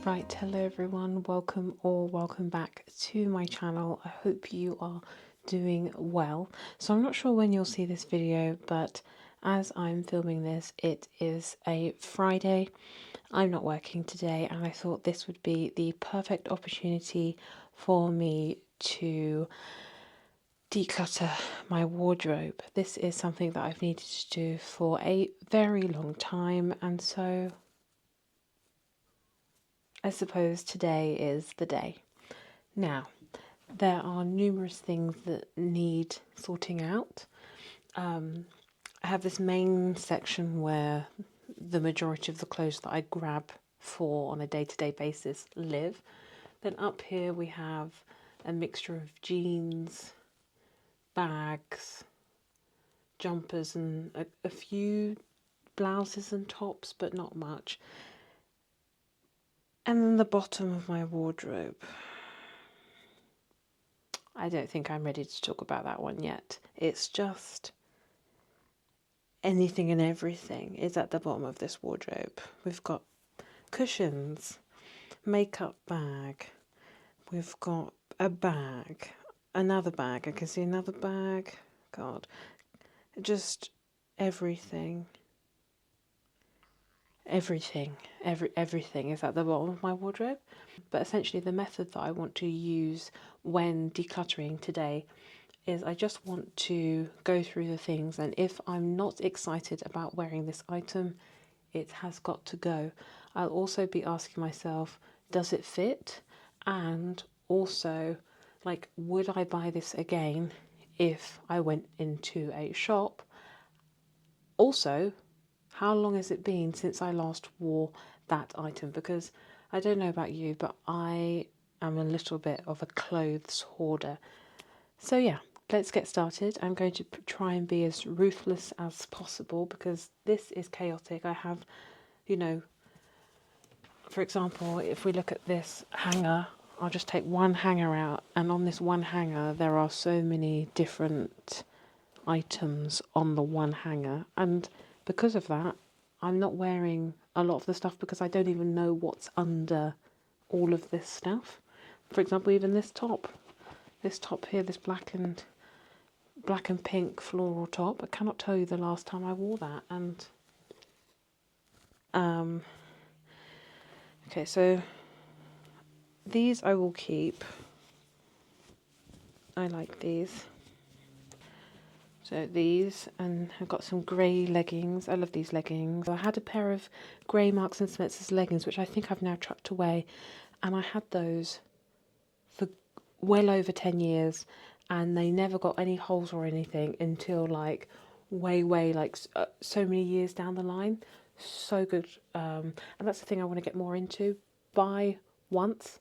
Right, hello everyone, welcome or welcome back to my channel. I hope you are doing well. So I'm not sure when you'll see this video, but as I'm filming this, it is a Friday. I'm not working today, and I thought this would be the perfect opportunity for me to declutter my wardrobe. This is something that I've needed to do for a very long time, and so I suppose today is the day. Now, there are numerous things that need sorting out. I have this main section where the majority of the clothes that I grab for on a day-to-day basis live. Then up here we have a mixture of jeans, bags, jumpers, and a few blouses and tops, but not much. And then the bottom of my wardrobe. I don't think I'm ready to talk about that one yet. It's just anything and everything is at the bottom of this wardrobe. We've got cushions, makeup bag, we've got a bag, another bag, I can see another bag, God, just everything. Everything is at the bottom of my wardrobe. But essentially the method that I want to use when decluttering today is I just want to go through the things, and if I'm not excited about wearing this item, it has got to go. I'll also be asking myself, does it fit? And also, like, would I buy this again if I went into a shop? Also, how long has it been since I last wore that item? Because I don't know about you, but I am a little bit of a clothes hoarder. So yeah, let's get started. I'm going to try and be as ruthless as possible because this is chaotic. I have, for example, if we look at this hanger, I'll just take one hanger out, and on this one hanger there are so many different items on the one hanger, and because of that I'm not wearing a lot of the stuff because I don't even know what's under all of this stuff. For example, even this top here, this black and pink floral top, I cannot tell you the last time I wore that. And okay, so these I will keep. I like these. So these, and I've got some grey leggings. I love these leggings. I had a pair of grey Marks and Spencer's leggings, which I think I've now chucked away, and I had those for well over 10 years, and they never got any holes or anything until like way like so many years down the line. So good. And that's the thing I want to get more into. Buy once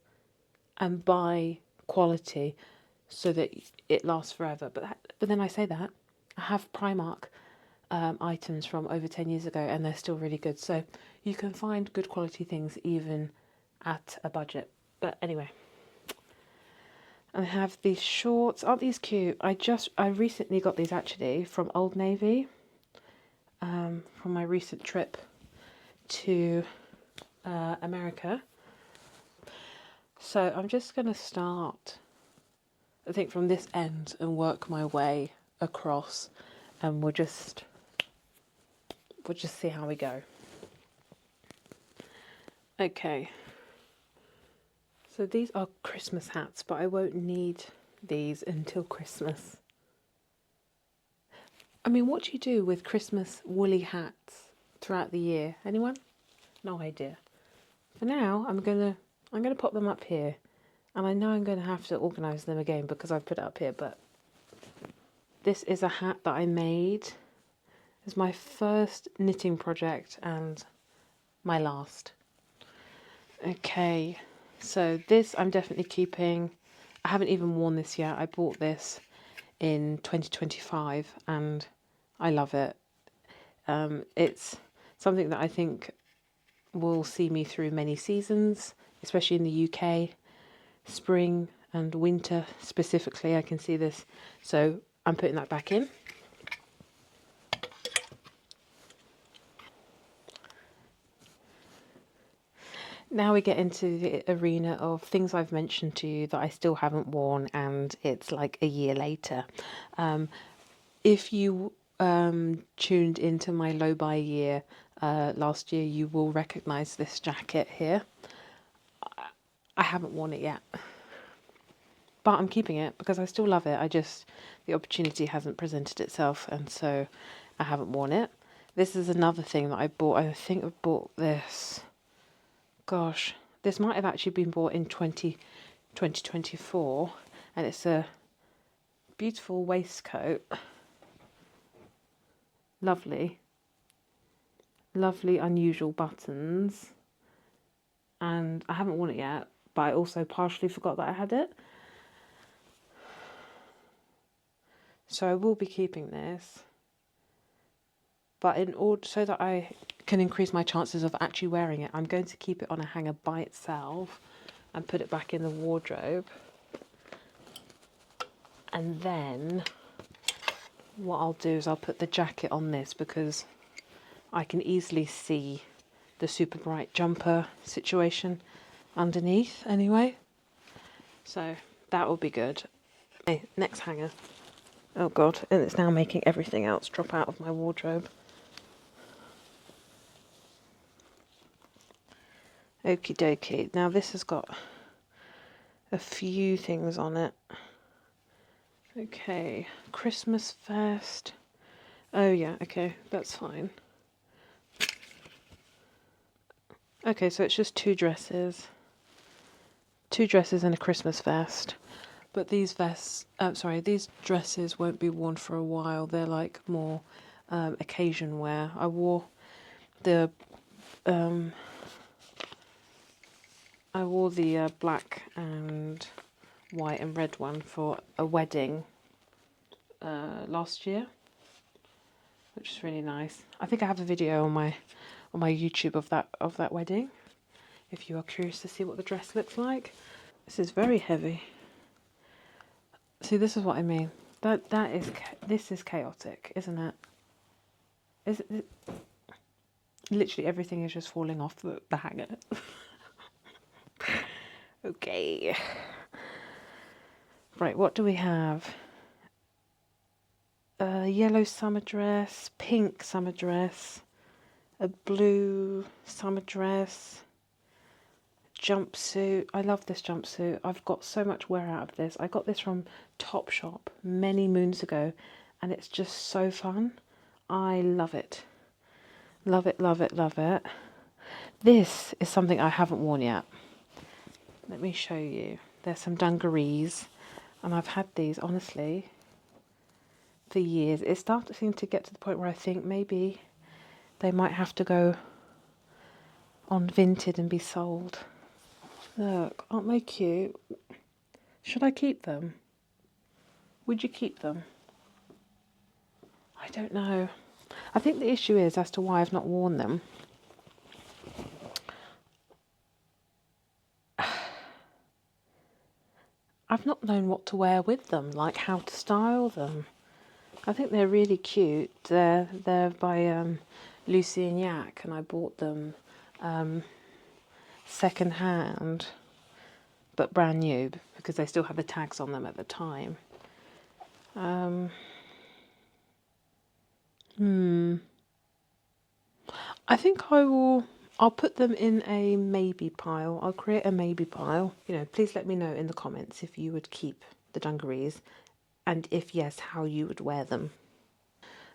and buy quality so that it lasts forever. But then I say that I have Primark items from over 10 years ago, and they're still really good. So you can find good quality things even at a budget. But anyway, I have these shorts. Aren't these cute? I recently got these actually from Old Navy, from my recent trip to America. So I'm just going to start, I think, from this end and work my way across, and we'll just see how we go. Okay. So these are Christmas hats, but I won't need these until Christmas. I mean, what do you do with Christmas woolly hats throughout the year? Anyone? No idea. For now, I'm gonna pop them up here, and I know I'm gonna have to organise them again because I've put it up here. But this is a hat that I made. It's my first knitting project and my last. Okay, so this I'm definitely keeping. I haven't even worn this yet. I bought this in 2025 and I love it. It's something that I think will see me through many seasons, especially in the UK, spring and winter specifically. I can see this, so I'm putting that back in. Now we get into the arena of things I've mentioned to you that I still haven't worn, and it's like a year later. If you tuned into my low buy year last year, you will recognise this jacket here. I haven't worn it yet, but I'm keeping it because I still love it. The opportunity hasn't presented itself, and so I haven't worn it. This is another thing that I bought. I think I bought this. Gosh, this might have actually been bought in 2024, and it's a beautiful waistcoat. Lovely, unusual buttons, and I haven't worn it yet, but I also partially forgot that I had it. So I will be keeping this, but in order so that I can increase my chances of actually wearing it, I'm going to keep it on a hanger by itself and put it back in the wardrobe. And then what I'll do is I'll put the jacket on this because I can easily see the super bright jumper situation underneath anyway. So that will be good. Okay, next hanger. Oh god, and it's now making everything else drop out of my wardrobe. Okie dokie. Now this has got a few things on it. Okay, Christmas vest. Oh yeah, okay, that's fine. Okay, so it's just two dresses. Two dresses and a Christmas vest. But these these dresses won't be worn for a while. They're like more occasion wear. I wore the black and white and red one for a wedding last year, which is really nice. I think I have a video on my YouTube of that wedding, if you are curious to see what the dress looks like. This is very heavy. See, this is what I mean. This is chaotic, isn't it? Literally everything is just falling off the hanger. Okay. Right, what do we have? A yellow summer dress, pink summer dress, a blue summer dress, jumpsuit. I love this jumpsuit. I've got so much wear out of this. I got this from Topshop many moons ago, and it's just so fun. I love it. Love it, love it, love it. This is something I haven't worn yet. Let me show you. There's some dungarees, and I've had these, honestly, for years. It's starting to get to the point where I think maybe they might have to go on Vinted and be sold. Look, aren't they cute? Should I keep them? Would you keep them? I don't know. I think the issue is as to why I've not worn them. I've not known what to wear with them, like how to style them. I think they're really cute. They're by Lucy and Yak, and I bought them second hand, but brand new because they still had the tags on them at the time. I think I'll put them in a maybe pile. I'll create a maybe pile. You know, please let me know in the comments if you would keep the dungarees, and if yes, how you would wear them.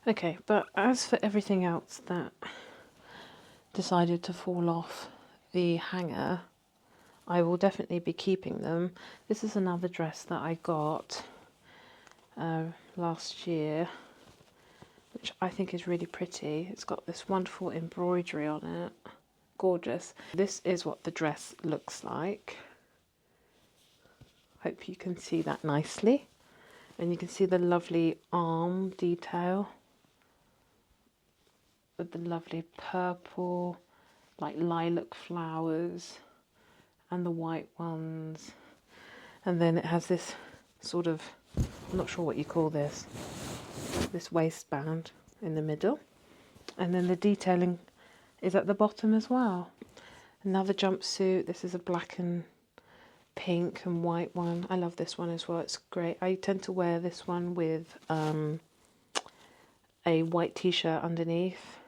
Okay, but as for everything else that decided to fall off the hanger, I will definitely be keeping them. This is another dress that I got last year, which I think is really pretty. It's got this wonderful embroidery on it. Gorgeous. This is what the dress looks like. Hope you can see that nicely. And you can see the lovely arm detail with the lovely purple, like lilac flowers, and the white ones. And then it has this sort of, I'm not sure what you call this waistband in the middle. And then the detailing is at the bottom as well. Another jumpsuit. This is a black and pink and white one. I love this one as well. It's great. I tend to wear this one with a white t-shirt underneath,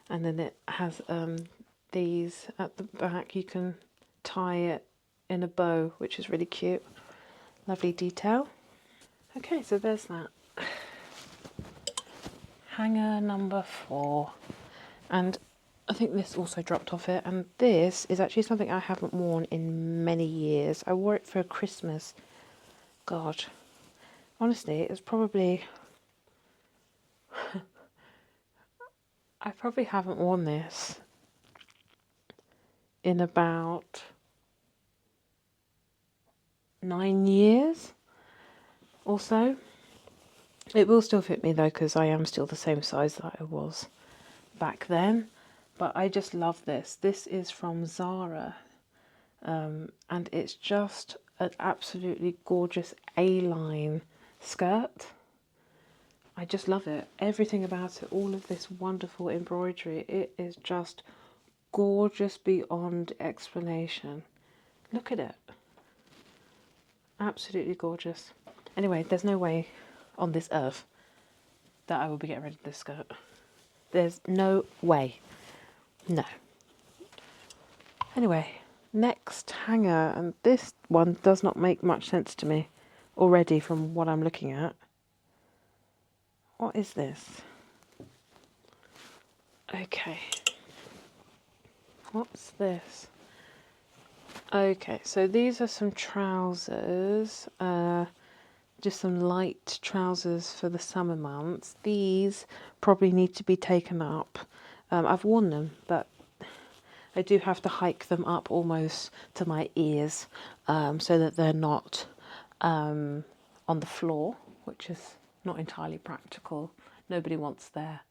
and then it has these at the back. You can tie it in a bow, which is really cute. Lovely detail. Okay, so there's that. Hanger number 4. And I think this also dropped off it. And this is actually something I haven't worn in many years. I wore it for Christmas. God. Honestly, it's probably... I probably haven't worn this in about 9 years or so. It will still fit me though, because I am still the same size that I was back then. But I just love this. This is from Zara, and it's just an absolutely gorgeous A-line skirt. I just love it. Everything about it, all of this wonderful embroidery, it is just gorgeous beyond explanation. Look at it. Absolutely gorgeous. Anyway, there's no way on this earth that I will be getting rid of this skirt. There's no way. No. Anyway, next hanger, and this one does not make much sense to me already from what I'm looking at. What is this? Okay. What's this? Okay, so these are some trousers, just some light trousers for the summer months. These probably need to be taken up. I've worn them, but I do have to hike them up almost to my ears, so that they're not on the floor, which is not entirely practical. Nobody wants their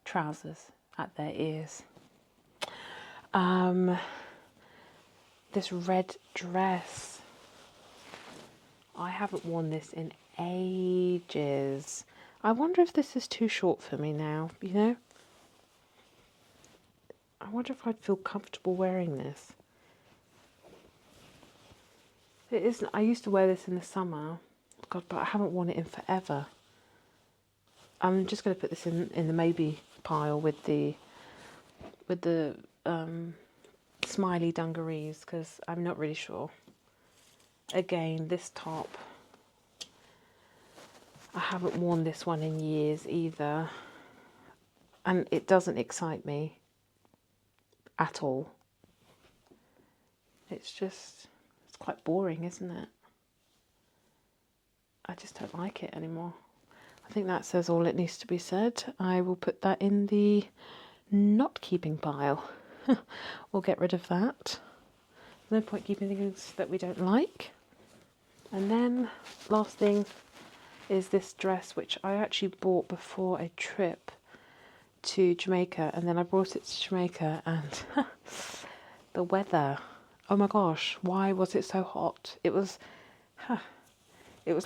trousers at their ears. This red dress. I haven't worn this in ages. I wonder if this is too short for me now, you know? I wonder if I'd feel comfortable wearing this. It isn't. I used to wear this in the summer. God, but I haven't worn it in forever. I'm just going to put this in the maybe pile with the smiley dungarees, because I'm not really sure. Again, this top, I haven't worn this one in years either, and it doesn't excite me at all. It's quite boring, isn't it? I just don't like it anymore. I think that says all it needs to be said. I will put that in the not keeping pile. We'll get rid of that. No point keeping things that we don't like. And then last thing is this dress, which I actually bought before a trip to Jamaica, and then I brought it to Jamaica, and the weather, oh my gosh, why was it so hot? It was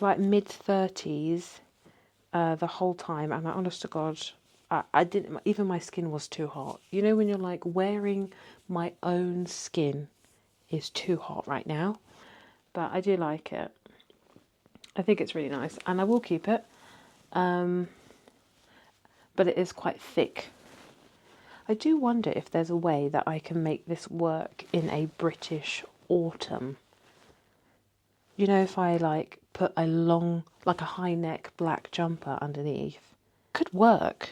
like mid-30s the whole time, and honest to God, I didn't, even my skin was too hot. You know when you're like, wearing my own skin is too hot right now? But I do like it. I think it's really nice, and I will keep it. But it is quite thick. I do wonder if there's a way that I can make this work in a British autumn. You know, if I like put a long, like a high neck black jumper underneath, could work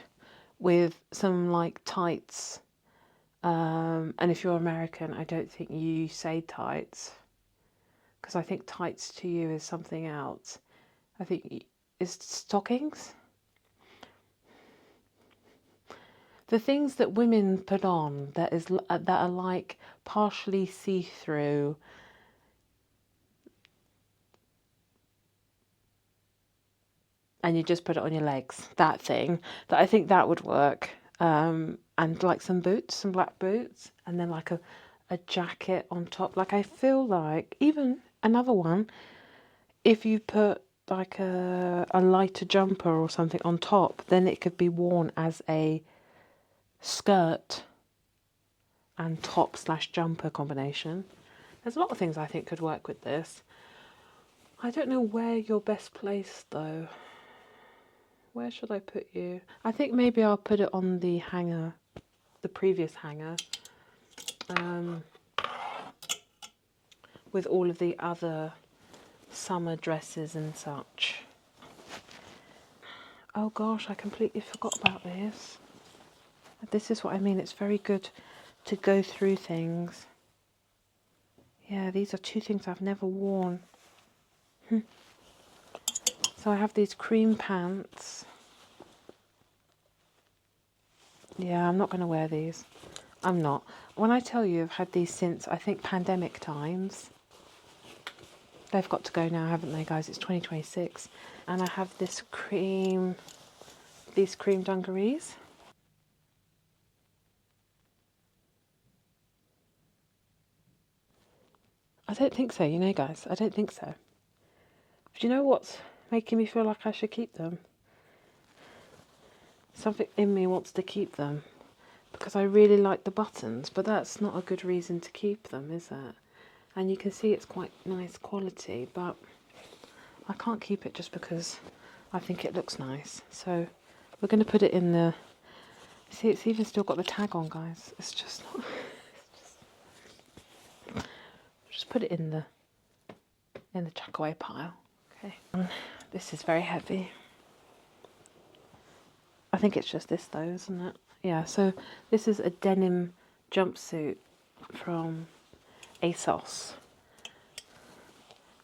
with some like tights. And if you're American, I don't think you say tights, because I think tights to you is something else. I think it's stockings. The things that women put on that are like partially see-through. And you just put it on your legs. That thing. That I think that would work. And like some boots, some black boots, and then like a jacket on top. Like I feel like even another one, if you put like a lighter jumper or something on top, then it could be worn as a skirt and top/jumper combination. There's a lot of things I think could work with this. I don't know where you're best placed though. Where should I put you? I think maybe I'll put it on the hanger, the previous hanger, with all of the other summer dresses and such. Oh gosh, I completely forgot about this. This is what I mean, it's very good to go through things. Yeah, these are two things I've never worn. So I have these cream pants. Yeah, I'm not going to wear these. I'm not. When I tell you I've had these since, I think, pandemic times. They've got to go now, haven't they, guys? It's 2026. And I have these cream dungarees. I don't think so, you know, guys. I don't think so. Do you know what's making me feel like I should keep them? Something in me wants to keep them because I really like the buttons, but that's not a good reason to keep them, is it? And you can see it's quite nice quality, but I can't keep it just because I think it looks nice. So we're going to put it in the... See, it's even still got the tag on, guys. It's just not... Just put it in the chuck away pile. Okay. This is very heavy. I think it's just this though, isn't it? Yeah, so this is a denim jumpsuit from ASOS.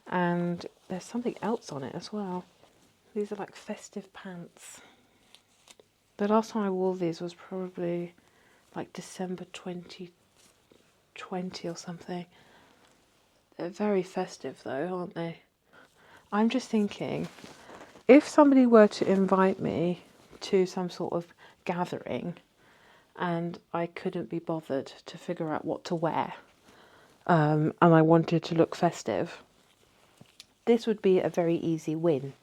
And there's something else on it as well. These are like festive pants. The last time I wore these was probably like December 2020 or something. They're very festive though, aren't they? I'm just thinking, if somebody were to invite me to some sort of gathering and I couldn't be bothered to figure out what to wear, and I wanted to look festive, this would be a very easy win.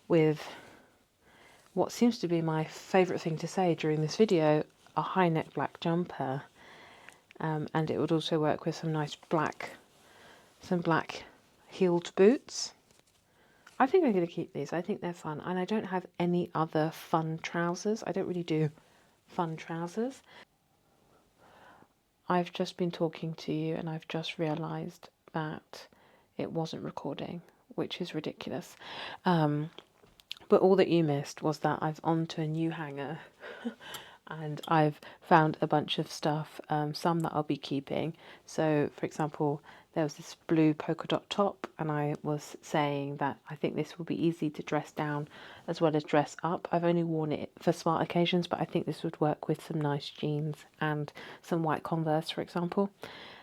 With what seems to be my favourite thing to say during this video, a high neck black jumper, and it would also work with some nice black heeled boots. I think I'm going to keep these. I think they're fun, and I don't have any other fun trousers. I don't really do fun trousers. I've just been talking to you and I've just realised that it wasn't recording, which is ridiculous. But all that you missed was that I've on to a new hanger and I've found a bunch of stuff, some that I'll be keeping. So, for example, there was this blue polka dot top, and I was saying that I think this will be easy to dress down as well as dress up. I've only worn it for smart occasions, but I think this would work with some nice jeans and some white Converse, for example.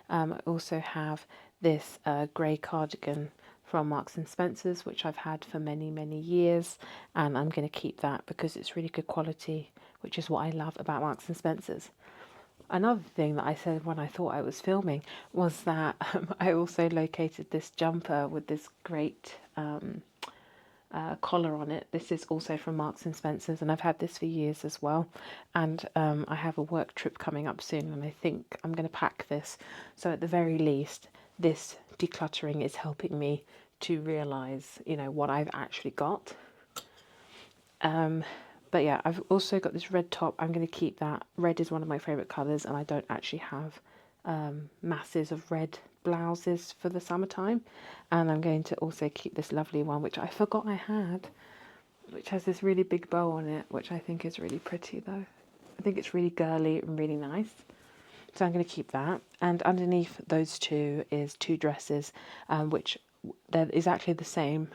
I also have this grey cardigan from Marks and Spencer's, which I've had for many years, and I'm going to keep that because it's really good quality, which is what I love about Marks and Spencer's. Another thing that I said when I thought I was filming was that I also located this jumper with this great collar on it. This is also from Marks and Spencer's, and I've had this for years as well. And I have a work trip coming up soon, and I think I'm going to pack this. So at the very least, this decluttering is helping me to realise, you know, what I've actually got. But yeah, I've also got this red top. I'm going to keep that. Red is one of my favourite colours, and I don't actually have masses of red blouses for the summertime. And I'm going to also keep this lovely one, which I forgot I had, which has this really big bow on it, which I think is really pretty though. I think it's really girly and really nice. So I'm going to keep that. And underneath those two is two dresses, which they're exactly the same,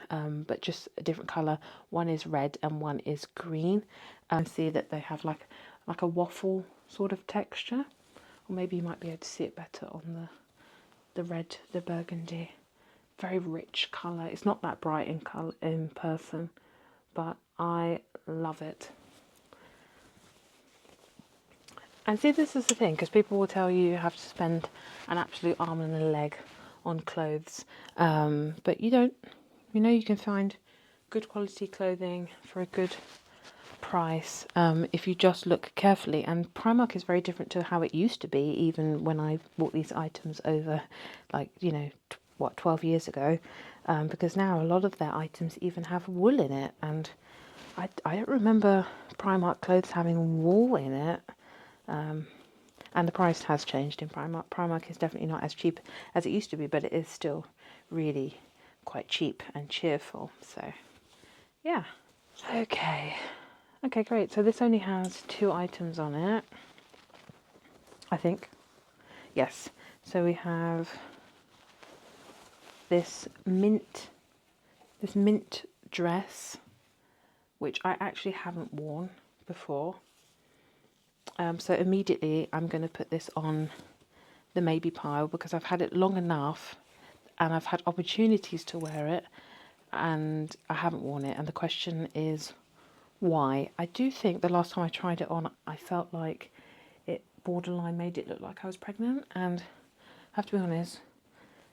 but just a different colour. One is red and one is green. And see that they have like a waffle sort of texture. Or maybe you might be able to see it better on the red, the burgundy. Very rich colour. It's not that bright in colour in person, but I love it. And see, this is the thing, because people will tell you have to spend an absolute arm and a leg on clothes, but you don't. You know, you can find good quality clothing for a good price if you just look carefully. And Primark is very different to how it used to be, even when I bought these items over, like, you know, 12 years ago, because now a lot of their items even have wool in it, and I don't remember Primark clothes having wool in it. And the price has changed in Primark. Primark is definitely not as cheap as it used to be, but it is still really quite cheap and cheerful. So, yeah. Okay, great. So this only has 2 items on it, I think. Yes. So we have this mint dress, which I actually haven't worn before. So immediately I'm going to put this on the maybe pile because I've had it long enough and I've had opportunities to wear it and I haven't worn it. And the question is why. I do think the last time I tried it on, I felt like it borderline made it look like I was pregnant. And I have to be honest,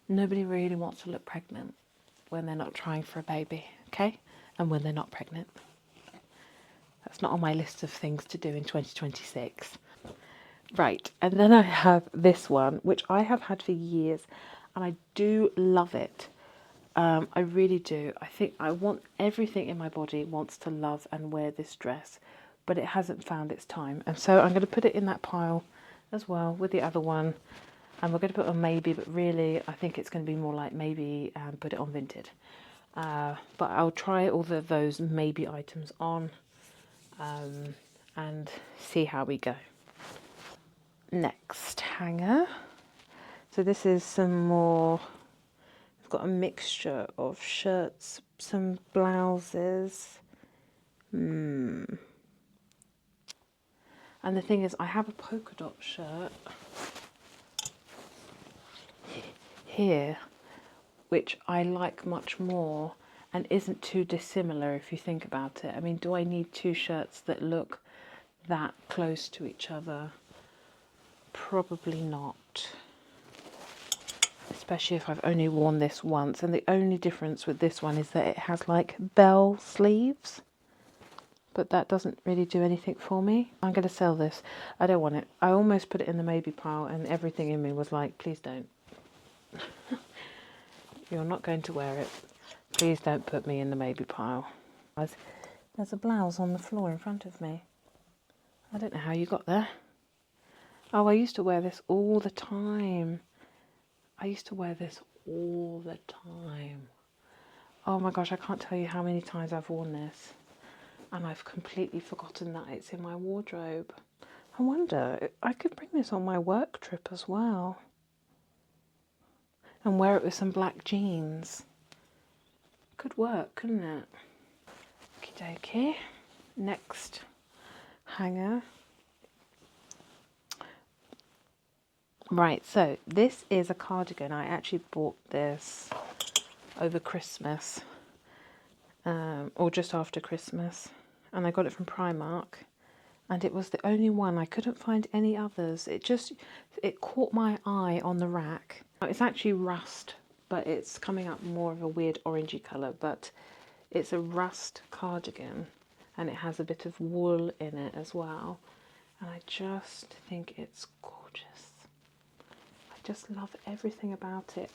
nobody really wants to look pregnant when they're not trying for a baby, okay? And when they're not pregnant. That's not on my list of things to do in 2026. Right, and then I have this one, which I have had for years, and I do love it. I really do. I think I want everything in my body wants to love and wear this dress, but it hasn't found its time. And so I'm going to put it in that pile as well with the other one. And we're going to put it on maybe, but really I think it's going to be more like maybe and put it on vintage. But I'll try all of those maybe items on and see how we go. Next hanger. So this is some more, I've got a mixture of shirts, some blouses. And the thing is, I have a polka dot shirt here, which I like much more and isn't too dissimilar if you think about it. I mean, do I need 2 shirts that look that close to each other? Probably not. Especially if I've only worn this once. And the only difference with this one is that it has like bell sleeves. But that doesn't really do anything for me. I'm going to sell this. I don't want it. I almost put it in the maybe pile and everything in me was like, please don't. You're not going to wear it. Please don't put me in the maybe pile. There's a blouse on the floor in front of me. I don't know how you got there. Oh, I used to wear this all the time. Oh my gosh, I can't tell you how many times I've worn this. And I've completely forgotten that it's in my wardrobe. I wonder, I could bring this on my work trip as well. And wear it with some black jeans. Could work, couldn't it? Okie dokie. Next hanger. Right, so this is a cardigan. I actually bought this over Christmas, or just after Christmas, and I got it from Primark, and it was the only one. I couldn't find any others. It caught my eye on the rack. It's actually rust, but it's coming up more of a weird orangey colour, but it's a rust cardigan, and it has a bit of wool in it as well, and I just think it's gorgeous. Just love everything about it.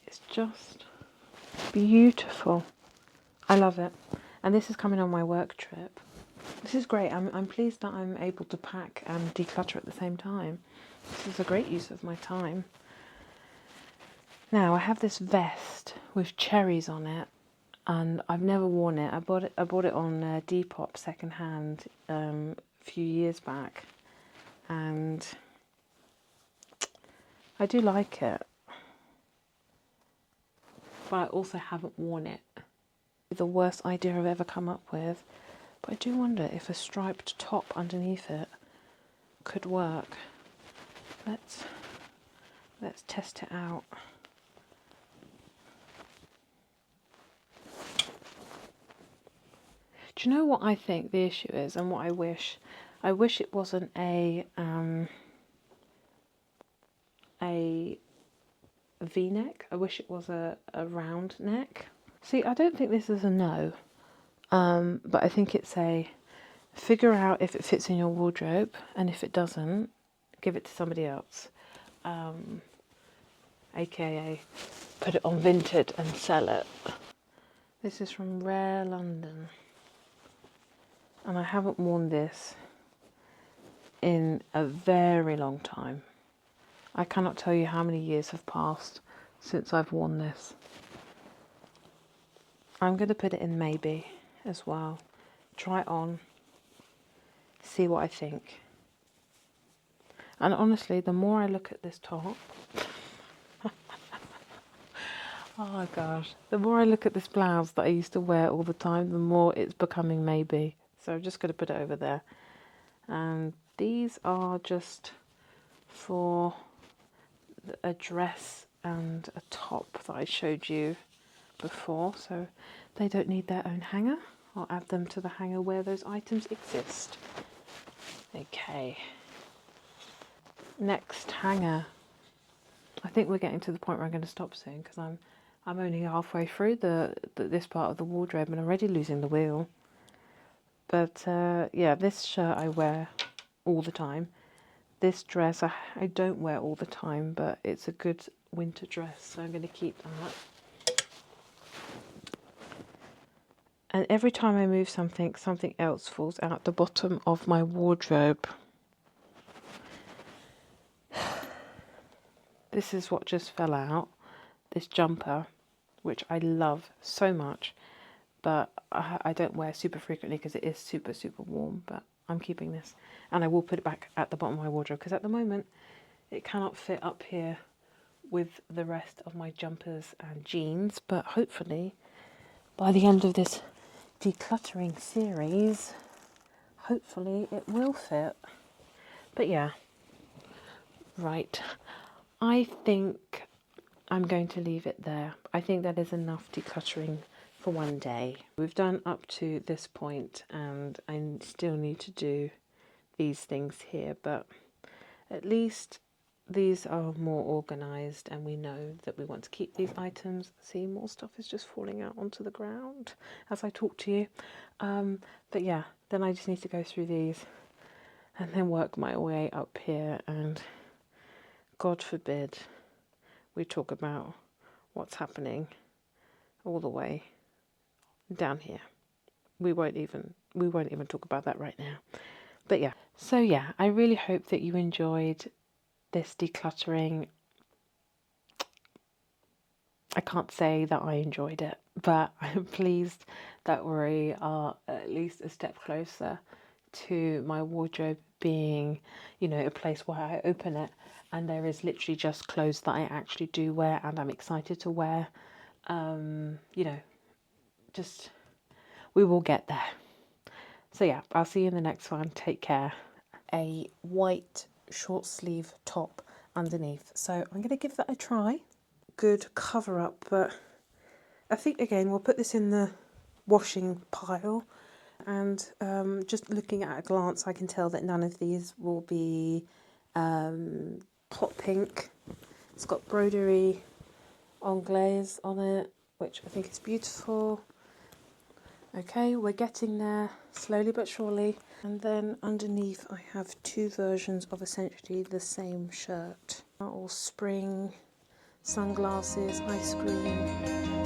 It's just beautiful. I love it. And this is coming on my work trip. This is great. I'm pleased that I'm able to pack and declutter at the same time. This is a great use of my time. Now I have this vest with cherries on it, and I've never worn it. I bought it on Depop second hand a few years back, and I do like it, but I also haven't worn it. The worst idea I've ever come up with, but I do wonder if a striped top underneath it could work. Let's test it out. Do you know what I think the issue is, and what I wish? I wish it wasn't a V-neck. I wish it was a round neck. See, I don't think this is a no. But I think it's a figure out if it fits in your wardrobe, and if it doesn't, give it to somebody else. AKA put it on Vinted and sell it. This is from Rare London. And I haven't worn this in a very long time. I cannot tell you how many years have passed since I've worn this. I'm going to put it in maybe as well. Try it on. See what I think. And honestly, the more I look at this top... oh gosh. The more I look at this blouse that I used to wear all the time, the more it's becoming maybe. So I'm just going to put it over there. And these are just for a dress and a top that I showed you before. So they don't need their own hanger. I'll add them to the hanger where those items exist. Okay. Next hanger. I think we're getting to the point where I'm going to stop soon because I'm only halfway through this part of the wardrobe and already losing the wheel. But yeah, this shirt I wear all the time. This dress I don't wear all the time, but it's a good winter dress, so I'm going to keep that. And every time I move something, something else falls out the bottom of my wardrobe. This is what just fell out. This jumper, which I love so much, but I don't wear super frequently because it is super, super warm. But I'm keeping this, and I will put it back at the bottom of my wardrobe because at the moment it cannot fit up here with the rest of my jumpers and jeans. But hopefully by the end of this decluttering series, hopefully it will fit. But yeah, right, I think I'm going to leave it there. I think that is enough decluttering for one day. We've done up to this point and I still need to do these things here, but at least these are more organised and we know that we want to keep these items. See, more stuff is just falling out onto the ground as I talk to you. But yeah, then I just need to go through these and then work my way up here, and God forbid we talk about what's happening all the way down here. We won't even talk about that right now. But yeah, so yeah, I really hope that you enjoyed this decluttering. I can't say that I enjoyed it, but I'm pleased that we are at least a step closer to my wardrobe being, you know, a place where I open it and there is literally just clothes that I actually do wear and I'm excited to wear. You know, just, we will get there. So yeah, I'll see you in the next one. Take care. A white short sleeve top underneath. So I'm going to give that a try. Good cover up, but I think again we'll put this in the washing pile. And just looking at a glance, I can tell that none of these will be hot pink. It's got broderie anglaise on it, which I think is beautiful. Okay, we're getting there, slowly but surely. And then underneath I have two versions of essentially the same shirt. All spring, sunglasses, ice cream.